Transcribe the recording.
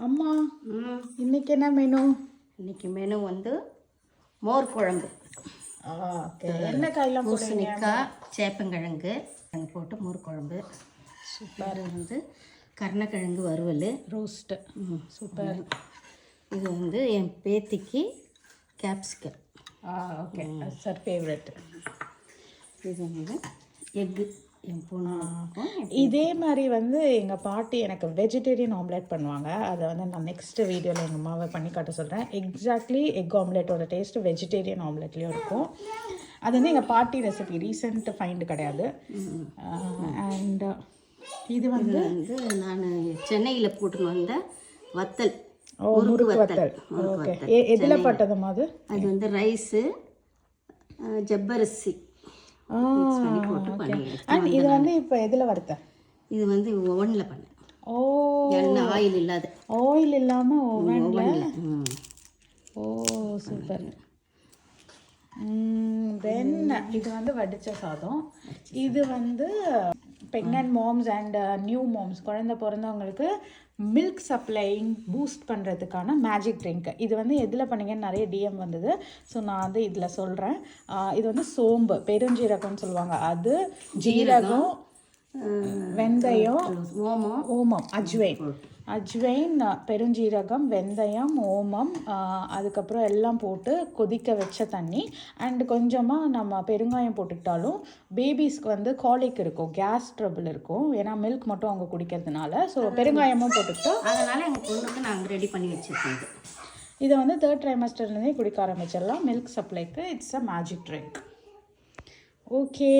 அம்மா இன்னைக்கு என்ன மெனு? இன்னைக்கு மெனு வந்து மோர் குழம்பு. என்ன காயெல்லாம் பூசணிக்காய், சேப்பங்கிழங்கு போட்டு மோர் குழம்பு. சூப்பர். வந்து கருணக்கிழங்கு வறுவல், ரோஸ்ட்டு. சூப்பர். இது வந்து என் பேத்திக்கு கேப்சிகம். Okay, sir favourite. இது வந்து எக்கு என் பொண்ணு. இதே மாதிரி வந்து எங்கள் பாட்டி எனக்கு வெஜிடேரியன் ஆம்லேட் பண்ணுவாங்க. அதை வந்து நான் நெக்ஸ்ட் வீடியோவில் எங்கள் அம்மாவை பண்ணி காட்ட சொல்கிறேன். எக்ஸாக்ட்லி எக் ஆம்லேட்டோட டேஸ்ட் வெஜிடேரியன் ஆம்லேட்லேயும் இருக்கும். அது வந்து எங்கள் பாட்டி ரெசிபி, ரீசெண்ட் ஃபைண்டு கிடையாது. அண்ட் இது வந்து நான் சென்னையில் போட்டுன்னு வந்த வத்தல். முறுக்கு வத்தல். ஓகே, எதில் பட்டதுமா அது? அது வந்து ரைஸு, ஜவ்வரிசி அண்ட் இது வந்து இப்போ எதில் வறுத்த? இது வந்து ஓவனில் பண்ணேன். எண்ணெய் ஆயில் இல்லாத, ஆயில் இல்லாமல் ஓவனில். சூப்பர். தென் இது வந்து வடித்த சாதம். இது வந்து pregnant moms and new moms, குழந்தை பிறந்தவங்களுக்கு மில்க் சப்ளைங் பூஸ்ட் பண்ணுறதுக்கான மேஜிக் ட்ரிங்க். இது வந்து எதில் பண்ணிங்கன்னு நிறைய டிஎம் வந்தது. ஸோ நான் வந்து இதில் சொல்கிறேன். இது வந்து சோம்பு, பெருஞ்சீரகம்னு சொல்லுவாங்க, அது ஜீரகம், வெந்தயம், ஓமம், அஜ்வைன், பெருஞ்சீரகம், வெந்தயம், ஓமம், அதுக்கப்புறம் எல்லாம் போட்டு கொதிக்க வச்ச தண்ணி அண்ட் கொஞ்சமாக நம்ம பெருங்காயம் போட்டுக்கிட்டாலும் பேபிஸ்க்கு வந்து காலிக் இருக்கும், கேஸ் ட்ரபிள் இருக்கும், ஏன்னா மில்க் மட்டும் அவங்க குடிக்கிறதுனால. ஸோ பெருங்காயமும் போட்டுக்கிட்டோம். அதனால் எங்கள் பொண்ணுக்கு நாங்கள் ரெடி பண்ணி வச்சுருக்கோம். இதை வந்து 3rd ட்ரைமஸ்டர்லேருந்தே குடிக்க ஆரம்பிச்சிடலாம். மில்க் சப்ளைக்கு it's a magic drink. Okay.